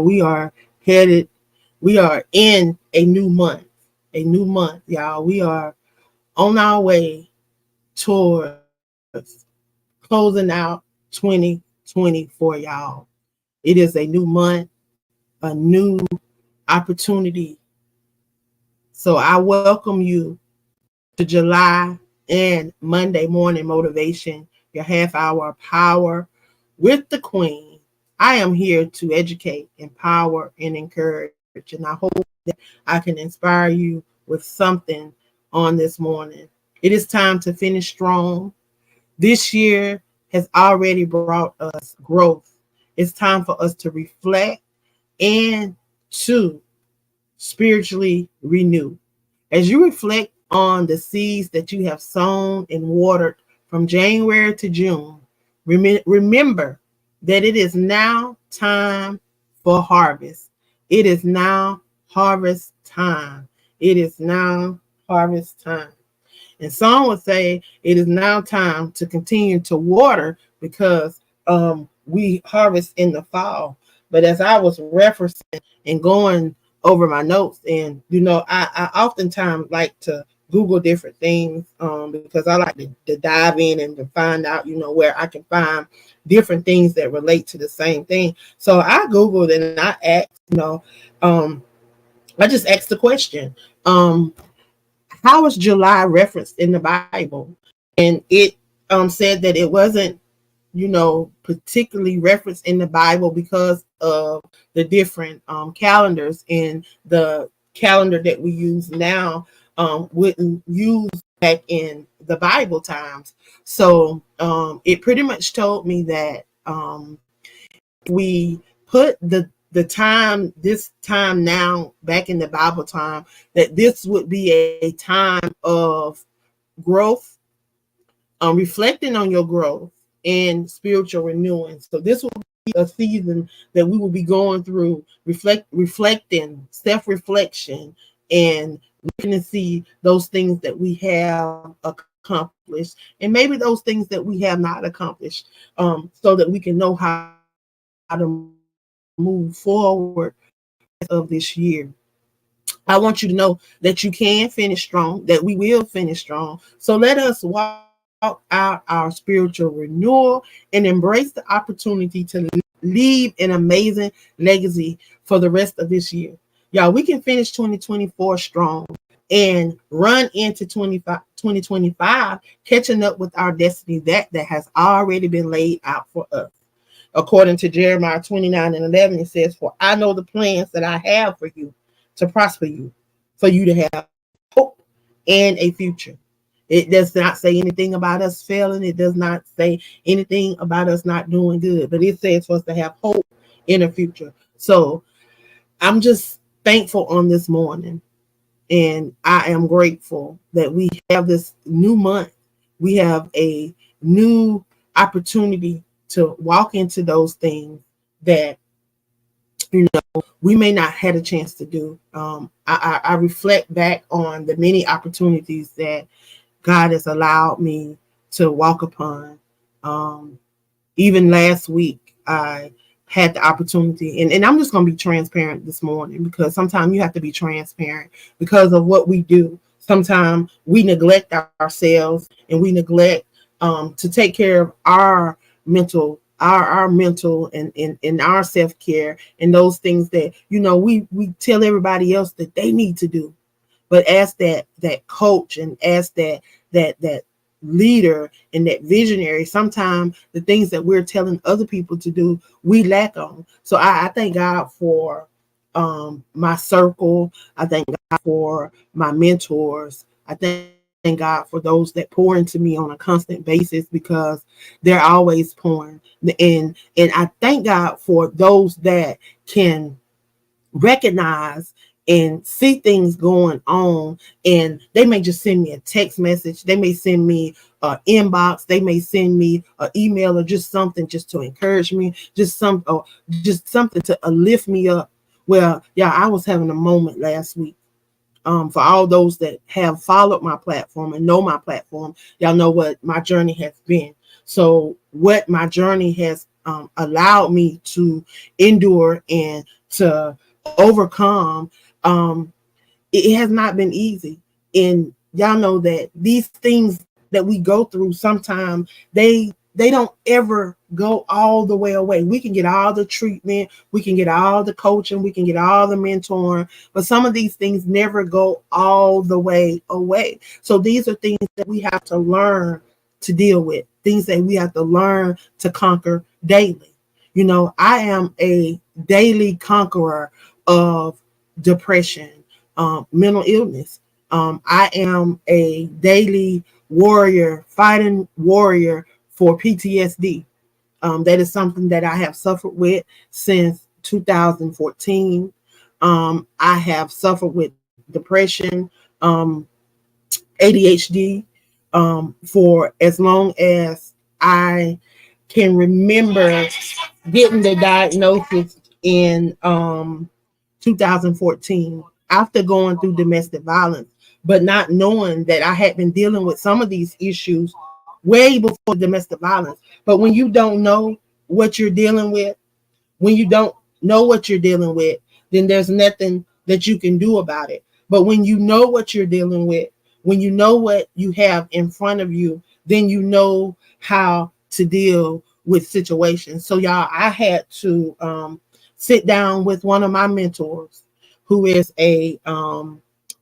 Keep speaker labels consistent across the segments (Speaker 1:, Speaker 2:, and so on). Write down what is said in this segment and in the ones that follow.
Speaker 1: y'all. We are in a new month, y'all. We are on our way towards closing out 2024, y'all. It is a new month, a new opportunity. So I welcome you to July and Monday morning motivation, your half hour of power with the Queen. I am here to educate, empower, and encourage. And I hope that I can inspire you with something on this morning. It is time to finish strong. This year has already brought us growth. It's time for us to reflect and to spiritually renew. As you reflect on the seeds that you have sown and watered from January to June, remember that it is now time for harvest. It is now harvest time. It is now harvest time. And some would say it is now time to continue to water because we harvest in the fall. But as I was referencing and going over my notes, and I oftentimes like to Google different things because I like to dive in and to find out, where I can find different things that relate to the same thing. So I Googled and I asked, I just asked the question, how is July referenced in the Bible? And it said that it wasn't, particularly referenced in the Bible because of the different calendars, and the calendar that we use now wouldn't use back in the Bible times. So it pretty much told me that we put the time, this time now back in the Bible time, that this would be a time of growth, reflecting on your growth and spiritual renewing. So this will be a season that we will be going through, reflecting, self-reflection, and looking to see those things that we have accomplished, and maybe those things that we have not accomplished, so that we can know how to move forward of this year. I want you to know that you can finish strong, that we will finish strong. So let us walk out our spiritual renewal and embrace the opportunity to leave an amazing legacy for the rest of this year. Y'all, we can finish 2024 strong and run into 2025, catching up with our destiny that has already been laid out for us. According to Jeremiah 29:11, it says, "For I know the plans that I have for you, to prosper you, for you to have hope and a future." It does not say anything about us failing. It does not say anything about us not doing good, but it says for us to have hope in a future. So I'm just thankful on this morning, and I am grateful that we have this new month. We have a new opportunity to walk into those things that we may not have a chance to do. I reflect back on the many opportunities that God has allowed me to walk upon. Even last week, I had the opportunity, and I'm just going to be transparent this morning, because sometimes you have to be transparent because of what we do. Sometimes we neglect ourselves, and we neglect to take care of our mental and our self-care, and those things that we tell everybody else that they need to do. But as that coach, and as that leader and that visionary, sometimes the things that we're telling other people to do, we lack on. So I thank God for my circle. I thank God for my mentors. I thank God for those that pour into me on a constant basis, because they're always pouring. And I thank God for those that can recognize and see things going on, and they may just send me a text message, they may send me an inbox, they may send me an email, or just something just to encourage me, just something to lift me up. Well, yeah, I was having a moment last week. For all those that have followed my platform and know my platform, y'all know what my journey has been. So what my journey has allowed me to endure and to overcome. It has not been easy. And y'all know that these things that we go through sometimes they don't ever go all the way away. We can get all the treatment, we can get all the coaching, we can get all the mentoring, but some of these things never go all the way away. So these are things that we have to learn to deal with, things that we have to learn to conquer daily. You know, I am a daily conqueror of depression, mental illness. I am a daily warrior, fighting warrior for PTSD. That is something that I have suffered with since 2014. I have suffered with depression, ADHD, for as long as I can remember, getting the diagnosis in 2014 after going through domestic violence, but not knowing that I had been dealing with some of these issues way before domestic violence. But when you don't know what you're dealing with, when you don't know what you're dealing with, then there's nothing that you can do about it. But when you know what you're dealing with, when you know what you have in front of you, then you know how to deal with situations. So y'all, I had to sit down with one of my mentors who is a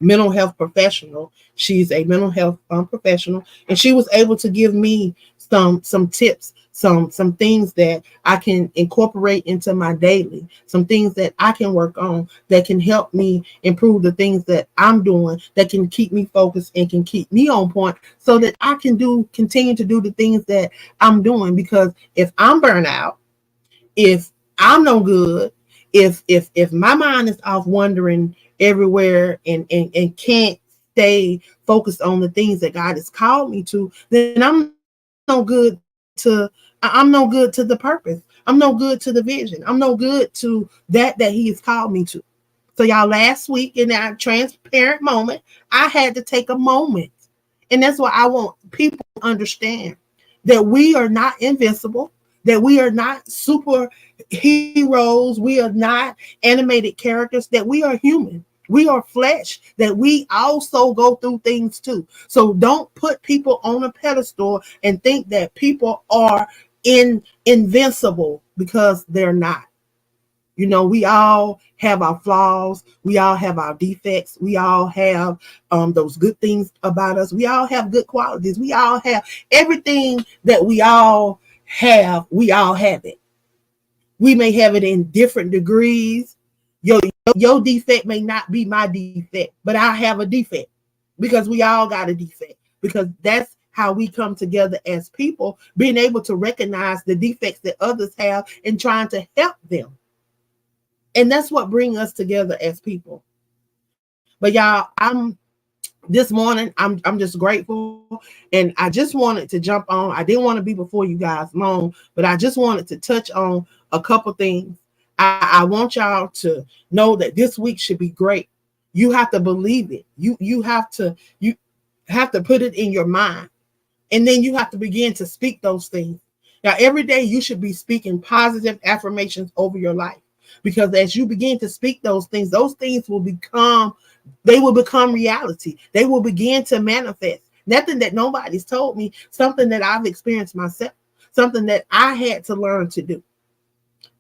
Speaker 1: mental health professional. She's a mental health professional, and she was able to give me some tips, some things that I can incorporate into my daily, some things that I can work on that can help me improve the things that I'm doing, that can keep me focused and can keep me on point, so that I can continue to do the things that I'm doing. Because if I'm burnt out, if I'm no good, if my mind is off wandering everywhere and can't stay focused on the things that God has called me to, then I'm no good to the purpose. I'm no good to the vision. I'm no good to that He has called me to. So y'all, last week in that transparent moment, I had to take a moment. And that's what I want people to understand, that we are not invincible, that we are not superheroes, we are not animated characters, that we are human. We are flesh, that we also go through things too. So don't put people on a pedestal and think that people are invincible, because they're not. You know, we all have our flaws. We all have our defects. We all have those good things about us. We all have good qualities. We all have everything that we all have. We all have it. We may have it in different degrees. Your defect may not be my defect, but I have a defect, because we all got a defect. Because that's how we come together as people, being able to recognize the defects that others have and trying to help them. And that's what brings us together as people. But y'all, this morning, I'm just grateful, and I just wanted to jump on. I didn't want to be before you guys long, but I just wanted to touch on a couple things. I want y'all to know that this week should be great. You have to believe it. You have to put it in your mind, and then you have to begin to speak those things. Now, every day you should be speaking positive affirmations over your life, because as you begin to speak those things will become reality. They will begin to manifest. Nothing that nobody's told me, something that I've experienced myself, something that I had to learn to do.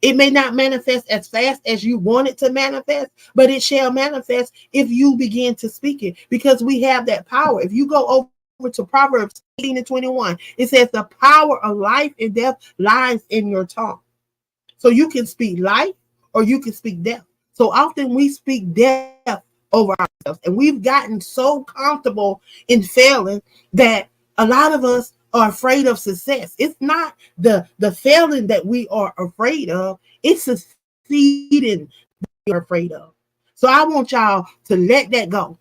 Speaker 1: It may not manifest as fast as you want it to manifest, but it shall manifest if you begin to speak it, because we have that power. If you go over to Proverbs 18:21, it says the power of life and death lies in your tongue. So you can speak life or you can speak death. So often we speak death over ourselves, and we've gotten so comfortable in failing that a lot of us are afraid of success. It's not the failing that we are afraid of, it's succeeding that we are afraid of. So I want y'all to let that go.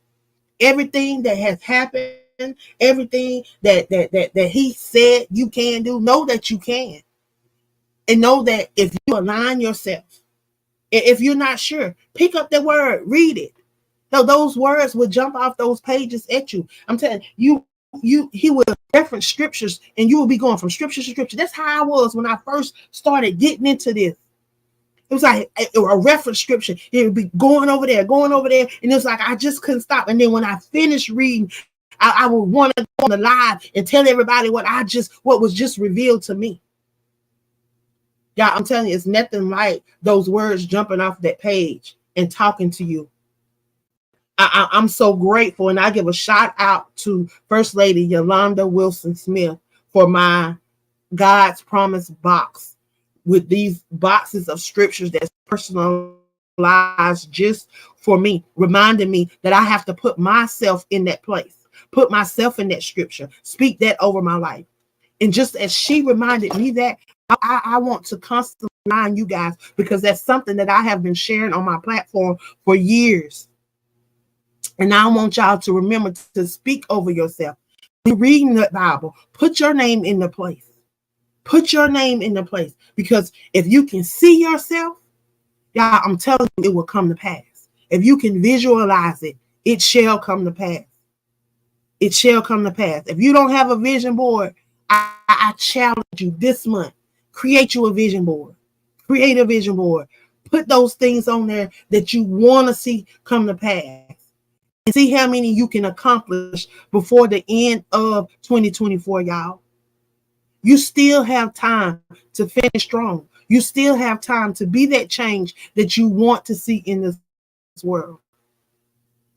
Speaker 1: Everything that has happened, everything that He said you can do, know that you can. And know that if you align yourself, if you're not sure, pick up the word, read it. So those words will jump off those pages at you. I'm telling you, He will reference scriptures, and you will be going from scripture to scripture. That's how I was when I first started getting into this. It was like a reference scripture. It would be going over there. And it was like, I just couldn't stop. And then when I finished reading, I would want to go on the live and tell everybody what was just revealed to me. Yeah, I'm telling you, it's nothing like those words jumping off that page and talking to you. I'm so grateful, and I give a shout out to First Lady Yolanda Wilson Smith for my God's Promise box with these boxes of scriptures that's personalized just for me, reminding me that I have to put myself in that place, put myself in that scripture, speak that over my life. And just as she reminded me that, I want to constantly remind you guys, because that's something that I have been sharing on my platform for years. And I want y'all to remember to speak over yourself. When you're reading the Bible, put your name in the place. Put your name in the place. Because if you can see yourself, y'all, I'm telling you, it will come to pass. If you can visualize it, it shall come to pass. It shall come to pass. If you don't have a vision board, I challenge you this month. Create you a vision board. Create a vision board. Put those things on there that you want to see come to pass. And see how many you can accomplish before the end of 2024, y'all. You still have time to finish strong. You still have time to be that change that you want to see in this world.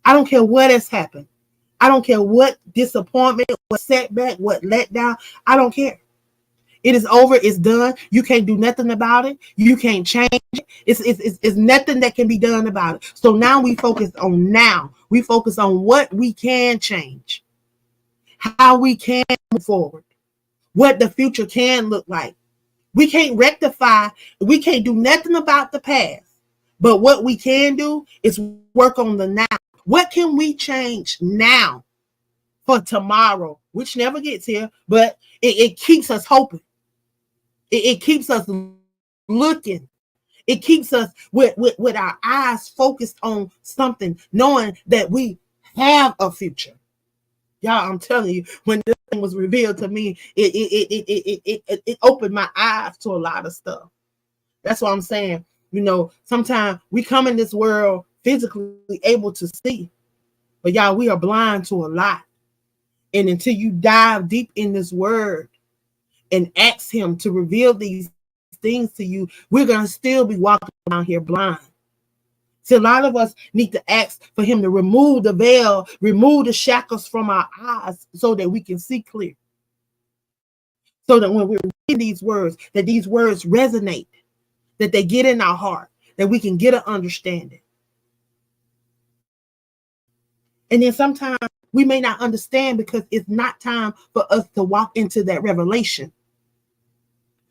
Speaker 1: I don't care what has happened. I don't care what disappointment, what setback, what letdown. I don't care. It is over. It's done. You can't do nothing about it. You can't change it. It's nothing that can be done about it. So now we focus on now. We focus on what we can change, how we can move forward, what the future can look like. We can't rectify. We can't do nothing about the past. But what we can do is work on the now. What can we change now for tomorrow, which never gets here, but it keeps us hoping. It keeps us looking. It keeps us with our eyes focused on something, knowing that we have a future. Y'all, I'm telling you, when this thing was revealed to me, it opened my eyes to a lot of stuff. That's what I'm saying. You know, sometimes we come in this world physically able to see, but y'all, we are blind to a lot. And until you dive deep in this word and ask him to reveal these things to you, we're going to still be walking around here blind. So a lot of us need to ask for him to remove the veil, remove the shackles from our eyes so that we can see clear. So that when we're reading these words, that these words resonate, that they get in our heart, that we can get an understanding. And then sometimes we may not understand because it's not time for us to walk into that revelation.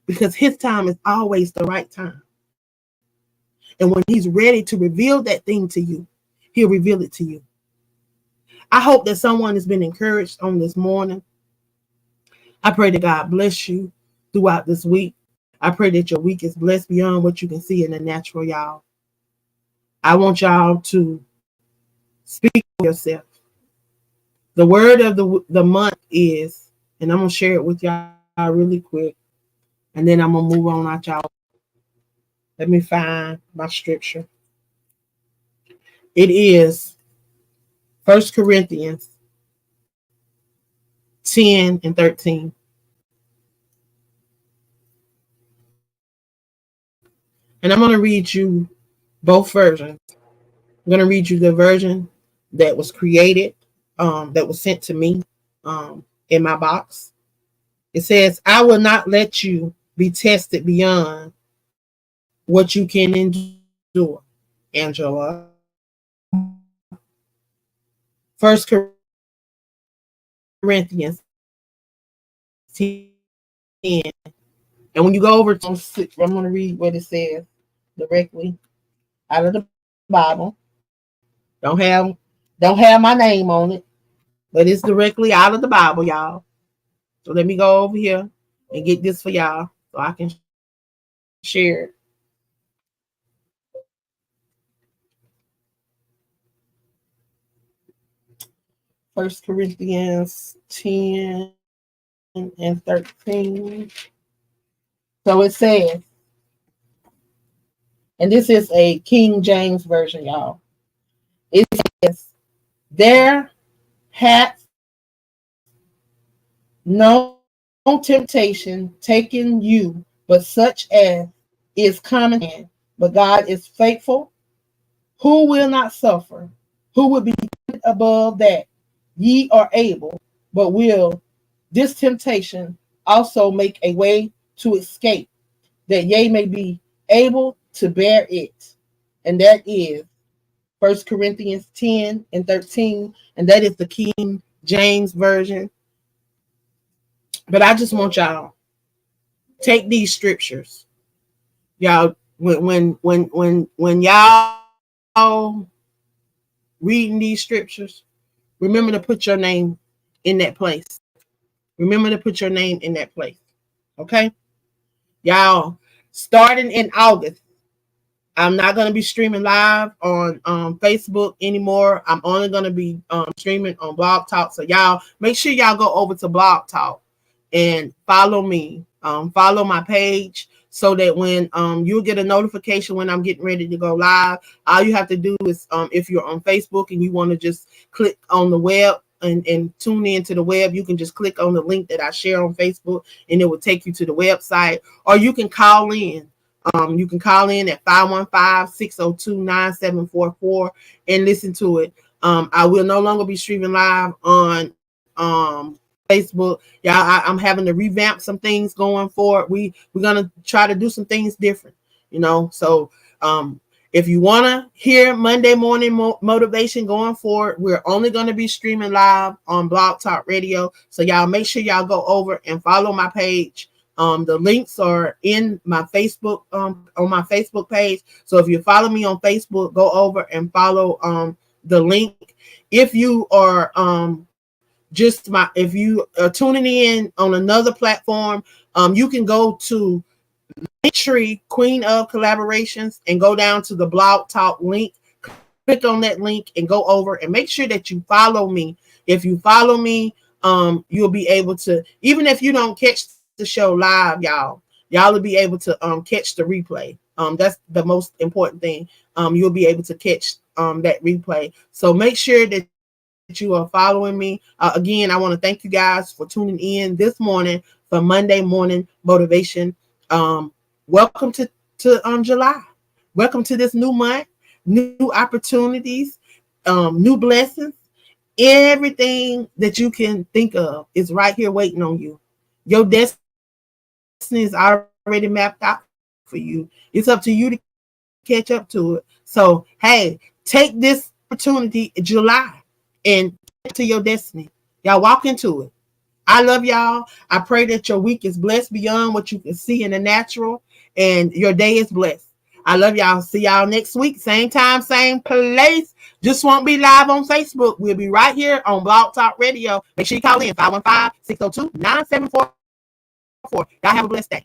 Speaker 1: Because his time is always the right time. And when he's ready to reveal that thing to you, he'll reveal it to you. I hope that someone has been encouraged on this morning. I pray that God bless you throughout this week. I pray that your week is blessed beyond what you can see in the natural, y'all. I want y'all to speak for yourself. The word of the month is, and I'm going to share it with y'all really quick, and then I'm going to move on out, y'all. Let me find my scripture. It is 1 Corinthians 10 and 13. And I'm going to read you both versions. I'm going to read you the version that was created, that was sent to me in my box. It says, I will not let you be tested beyond what you can endure, Angela. 1 Corinthians 10. And when you go over to 6, I'm going to read what it says directly out of the Bible. Don't have my name on it, but it's directly out of the Bible, y'all. So let me go over here and get this for y'all so I can share it. First Corinthians 10 and 13. So it says, And this is a King James version, y'all. It says, there hath no temptation taken you, but such as is common to man. But God is faithful, who will not suffer, who will be above that ye are able, but will this temptation also make a way to escape, that ye may be able to bear it. And that is 1 Corinthians 10 and 13. And that is the King James Version. But I just want y'all take these scriptures, y'all. When y'all reading these scriptures, remember to put your name in that place. Remember to put your name in that place. Okay, y'all. Starting in August, I'm not going to be streaming live on Facebook anymore. I'm only going to be streaming on Blog Talk. So y'all make sure y'all go over to Blog Talk and follow me. Follow my page so that when you'll get a notification when I'm getting ready to go live. All you have to do is if you're on Facebook and you want to just click on the web and tune into the web, you can just click on the link that I share on Facebook and it will take you to the website, or you can call in. You can call in at 515-602-9744 and listen to it. I will no longer be streaming live on Facebook. Yeah, I'm having to revamp some things going forward. We're gonna try to do some things different, So if you want to hear Monday morning motivation going forward, we're only going to be streaming live on Blog Talk Radio. So y'all make sure y'all go over and follow my page. The links are in my Facebook, on my Facebook page. So if you follow me on Facebook, go over and follow the link. If you are if you are tuning in on another platform, you can go to Linktree, Queen of Collaborations, and go down to the Blog Talk link. Click on that link and go over and make sure that you follow me. If you follow me, you'll be able to, even if you don't catch the show live, y'all will be able to catch the replay. That's the most important thing. You'll be able to catch that replay. So make sure that you are following me. Again, I want to thank you guys for tuning in this morning for Monday morning motivation. Welcome to July. Welcome to this new month, new opportunities, new blessings. Everything that you can think of is right here waiting on you. Your destiny is already mapped out for you. It's up to you to catch up to it. So, hey, take this opportunity in July and to your destiny. Y'all walk into it. I love y'all. I pray that your week is blessed beyond what you can see in the natural, and your day is blessed. I love y'all. See y'all next week. Same time, same place. Just won't be live on Facebook. We'll be right here on Blog Talk Radio. Make sure you call in 515-602-9744. Y'all have a blessed day.